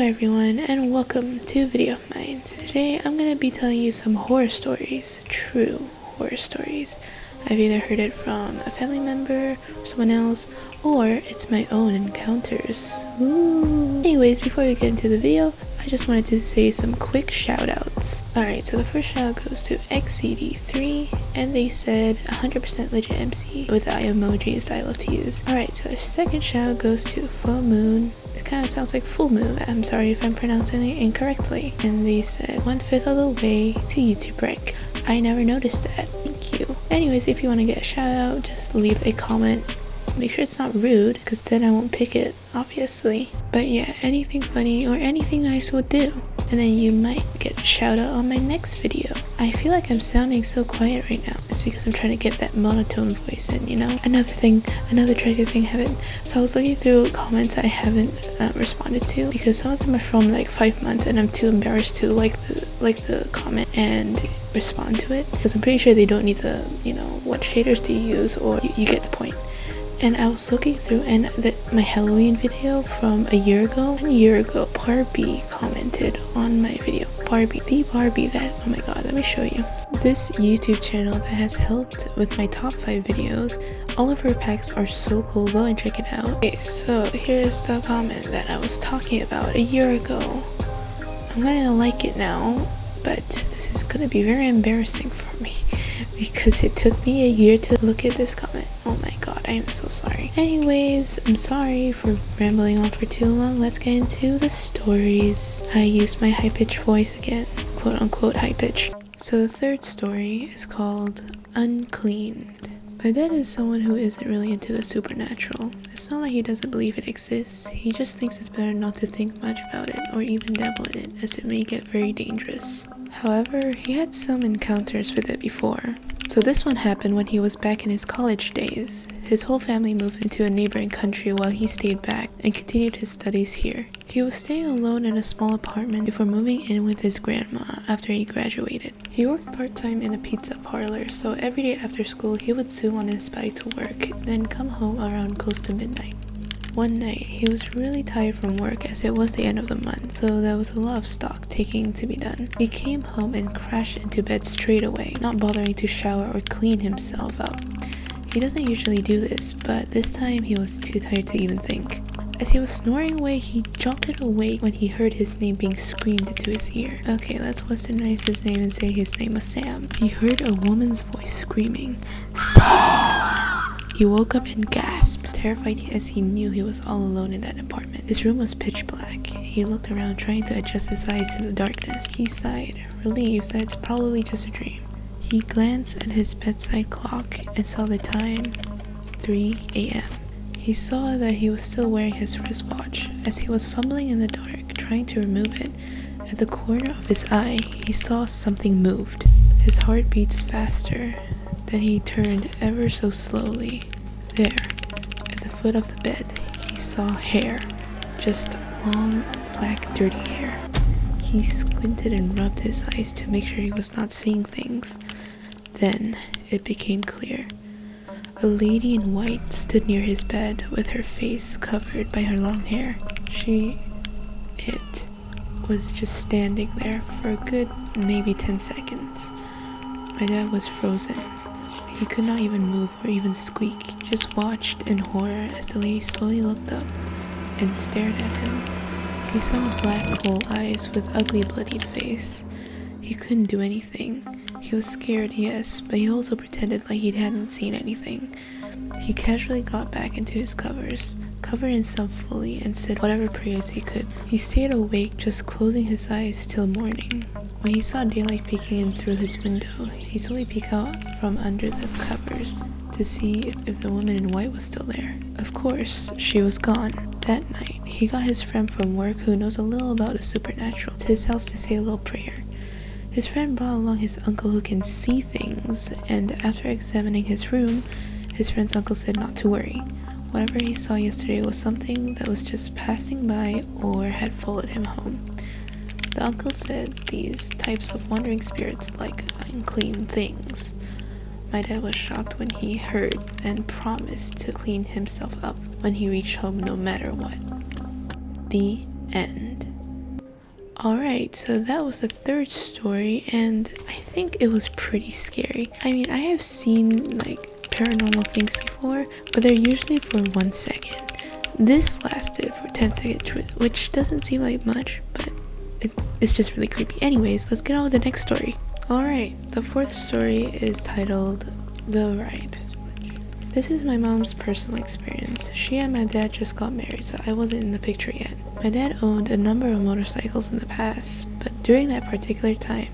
everyone, and welcome to a video of mine. Today I'm going to be telling you some horror stories, true horror stories. I've either heard it from a family member or someone else, or it's my own encounters. Ooh. Anyways, before we get into the video, I just wanted to say some quick shout outs. Alright, so the first shout out goes to XCD3, and they said 100% legit MC with the eye emojis that I love to use. Alright, so the second shout out goes to Full Moon. It kind of sounds like full moon. I'm sorry if I'm pronouncing it incorrectly. And they said 1/5 of the way to YouTube rank. I never noticed that. Thank you. Anyways, if you want to get a shout out, just leave a comment. Make sure it's not rude, because then I won't pick it, obviously. But yeah, anything funny or anything nice will do. And then you might get a shout out on my next video. I feel like I'm sounding so quiet right now. It's because I'm trying to get that monotone voice in, you know? Another treasure thing I haven't. So I was looking through comments I haven't responded to, because some of them are from like 5 months and I'm too embarrassed to like the comment and respond to it. Because I'm pretty sure they don't need the, what shaders do you use, or you get the point. And I was looking through, and my Halloween video from a year ago, Barbie commented on my video. The Barbie that, oh my god, let me show you. This YouTube channel that has helped with my top 5 videos. All of her packs are so cool, go and check it out. Okay, so here's the comment that I was talking about a year ago. I'm gonna like it now, but this is gonna be very embarrassing for me because it took me a year to look at this comment. Oh my god, I am so sorry. Anyways, I'm sorry for rambling on for too long. Let's get into the stories. I used my high-pitched voice again, quote unquote high-pitched. So the third story is called Uncleaned. My dad is someone who isn't really into the supernatural. It's not like he doesn't believe it exists, he just thinks it's better not to think much about it or even dabble in it, as it may get very dangerous. However, he had some encounters with it before. So this one happened when he was back in his college days. His whole family moved into a neighboring country while he stayed back and continued his studies here. He was staying alone in a small apartment before moving in with his grandma after he graduated. He worked part-time in a pizza parlor, so every day after school he would zoom on his bike to work, then come home around close to midnight. One night, he was really tired from work as it was the end of the month, so there was a lot of stock taking to be done. He came home and crashed into bed straight away, not bothering to shower or clean himself up. He doesn't usually do this, but this time he was too tired to even think. As he was snoring away, he jolted awake when he heard his name being screamed into his ear. Okay, let's westernize his name and say his name was Sam. He heard a woman's voice screaming, "Sam!" He woke up and gasped, terrified as he knew he was all alone in that apartment. His room was pitch black. He looked around trying to adjust his eyes to the darkness. He sighed, relieved that it's probably just a dream. He glanced at his bedside clock and saw the time, 3 a.m. He saw that he was still wearing his wristwatch. As he was fumbling in the dark, trying to remove it, at the corner of his eye, he saw something moved. His heart beats faster. Then he turned ever so slowly. There, at the foot of the bed, he saw hair. Just long, black, dirty hair. He squinted and rubbed his eyes to make sure he was not seeing things. Then, it became clear. A lady in white stood near his bed with her face covered by her long hair. It was just standing there for a good maybe 10 seconds. My dad was frozen. He could not even move or even squeak. He just watched in horror as the lady slowly looked up and stared at him. He saw black coal eyes with ugly bloodied face. He couldn't do anything. He was scared, yes, but he also pretended like he hadn't seen anything. He casually got back into his covers, covered himself fully, and said whatever prayers he could. He stayed awake, just closing his eyes till morning. When he saw daylight peeking in through his window, he slowly peeked out from under the covers to see if the woman in white was still there. Of course, she was gone. That night, he got his friend from work who knows a little about the supernatural to his house to say a little prayer. His friend brought along his uncle who can see things, and after examining his room, his friend's uncle said not to worry. Whatever he saw yesterday was something that was just passing by or had followed him home. The uncle said these types of wandering spirits like unclean things. My dad was shocked when he heard and promised to clean himself up when he reached home no matter what. The end. Alright, so that was the third story, and I think it was pretty scary. I mean, I have seen like paranormal things before, but they're usually for 1 second. This lasted for 10 seconds, which doesn't seem like much, but it's just really creepy. Anyways, let's get on with the next story. Alright, the fourth story is titled The Ride. This is my mom's personal experience. She and my dad just got married, so I wasn't in the picture yet. My dad owned a number of motorcycles in the past, but during that particular time,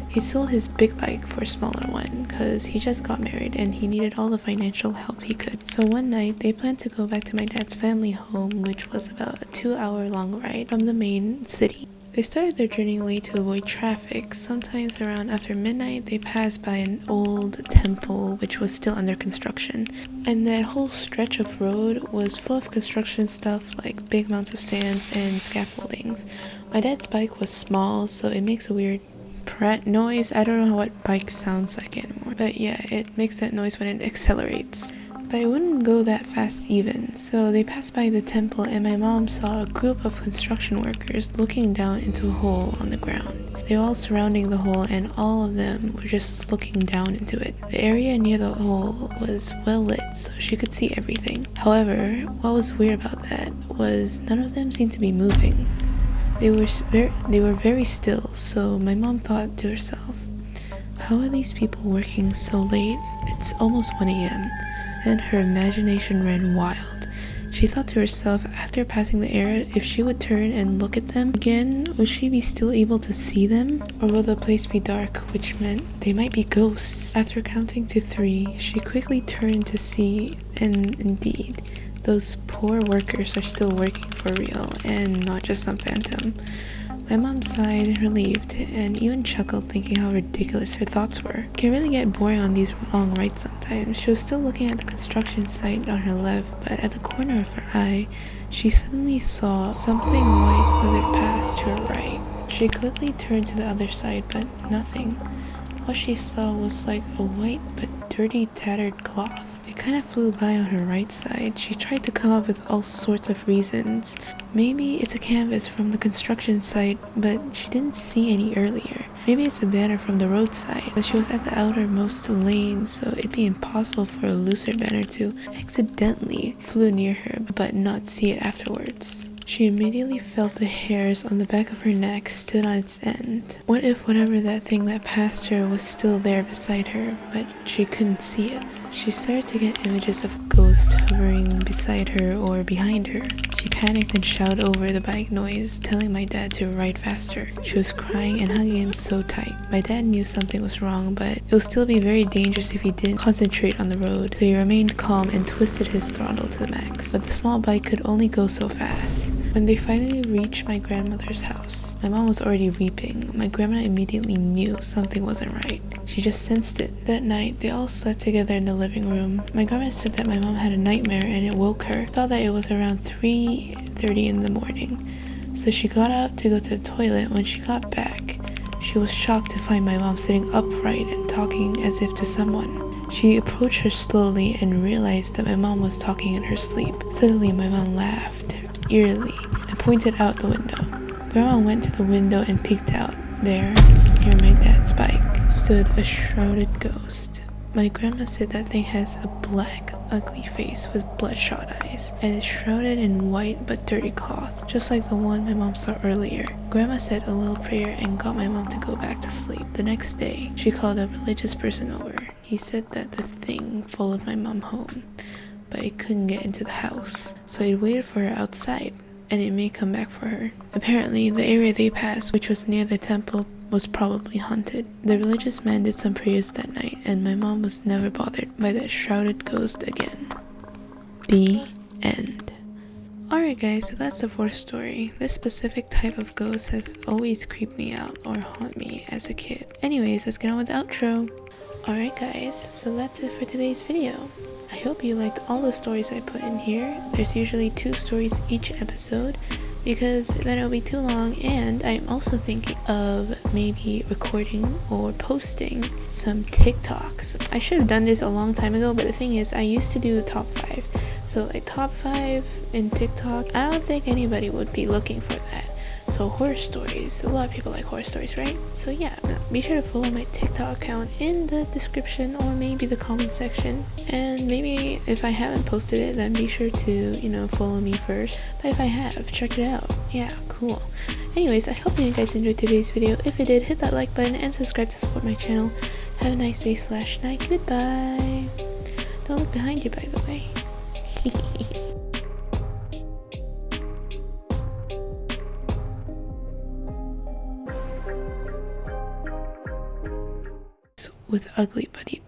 he sold his big bike for a smaller one because he just got married and he needed all the financial help he could. So one night, they planned to go back to my dad's family home, which was about a 2-hour long ride from the main city. They started their journey late to avoid traffic. Sometimes around after midnight, they passed by an old temple which was still under construction. And that whole stretch of road was full of construction stuff like big amounts of sands and scaffoldings. My dad's bike was small, so it makes a weird noise. I don't know what bike sounds like anymore. But yeah, it makes that noise when it accelerates. But it wouldn't go that fast even. So they passed by the temple and my mom saw a group of construction workers looking down into a hole on the ground. They were all surrounding the hole and all of them were just looking down into it. The area near the hole was well lit, so she could see everything. However, what was weird about that was none of them seemed to be moving. They were very still, so my mom thought to herself, how are these people working so late? It's almost 1 a.m. Then her imagination ran wild. She thought to herself, after passing the area, if she would turn and look at them again, would she be still able to see them? Or will the place be dark, which meant they might be ghosts? After counting to 3, she quickly turned to see, and indeed, those poor workers are still working for real and not just some phantom. My mom sighed, relieved, and even chuckled thinking how ridiculous her thoughts were. It can really get boring on these long rides sometimes. She was still looking at the construction site on her left, but at the corner of her eye, she suddenly saw something white slithered past to her right. She quickly turned to the other side, but nothing. What she saw was like a white but dirty, tattered cloth. It kind of flew by on her right side. She tried to come up with all sorts of reasons. Maybe it's a canvas from the construction site, but she didn't see any earlier. Maybe it's a banner from the roadside, but she was at the outermost lane, so it'd be impossible for a looser banner to accidentally flew near her, but not see it afterwards. She immediately felt the hairs on the back of her neck stood on its end. What if whatever that thing that passed her was still there beside her, but she couldn't see it? She started to get images of ghosts hovering beside her or behind her. She panicked and shouted over the bike noise, telling my dad to ride faster. She was crying and hugging him so tight. My dad knew something was wrong, but it would still be very dangerous if he didn't concentrate on the road, so he remained calm and twisted his throttle to the max. But the small bike could only go so fast. When they finally reached my grandmother's house, my mom was already weeping. My grandma immediately knew something wasn't right. She just sensed it. That night, they all slept together in the living room. My grandma said that my mom had a nightmare and it woke her. Thought that it was around 3:30 in the morning. So she got up to go to the toilet. When she got back, she was shocked to find my mom sitting upright and talking as if to someone. She approached her slowly and realized that my mom was talking in her sleep. Suddenly, my mom laughed eerily and pointed out the window. Grandma went to the window and peeked out. There, near my dad's bike, stood a shrouded ghost. My grandma said that thing has a black, ugly face with bloodshot eyes, and is shrouded in white but dirty cloth, just like the one my mom saw earlier. Grandma said a little prayer and got my mom to go back to sleep. The next day, she called a religious person over. He said that the thing followed my mom home, but it couldn't get into the house, so it waited for her outside, and it may come back for her. Apparently, the area they passed, which was near the temple, was probably haunted. The religious man did some prayers that night, and my mom was never bothered by that shrouded ghost again. The end. Alright guys, so that's the fourth story. This specific type of ghost has always creeped me out or haunt me as a kid. Anyways, let's get on with the outro. Alright guys, so that's it for today's video. I hope you liked all the stories I put in here. There's usually 2 stories each episode because then it'll be too long, and I'm also thinking of maybe recording or posting some TikToks. I should have done this a long time ago, but the thing is I used to do top 5. So like top 5 in TikTok, I don't think anybody would be looking for that. So horror stories, a lot of people like horror stories, right? So yeah, be sure to follow my TikTok account in the description or maybe the comment section, and maybe if I haven't posted it, then be sure to follow me first. But if I have, check it out. Yeah, cool. Anyways, I hope you guys enjoyed today's video. If you did, hit that like button and subscribe to support my channel. Have a nice day / night. Goodbye. Don't look behind you, by the way. With ugly bloody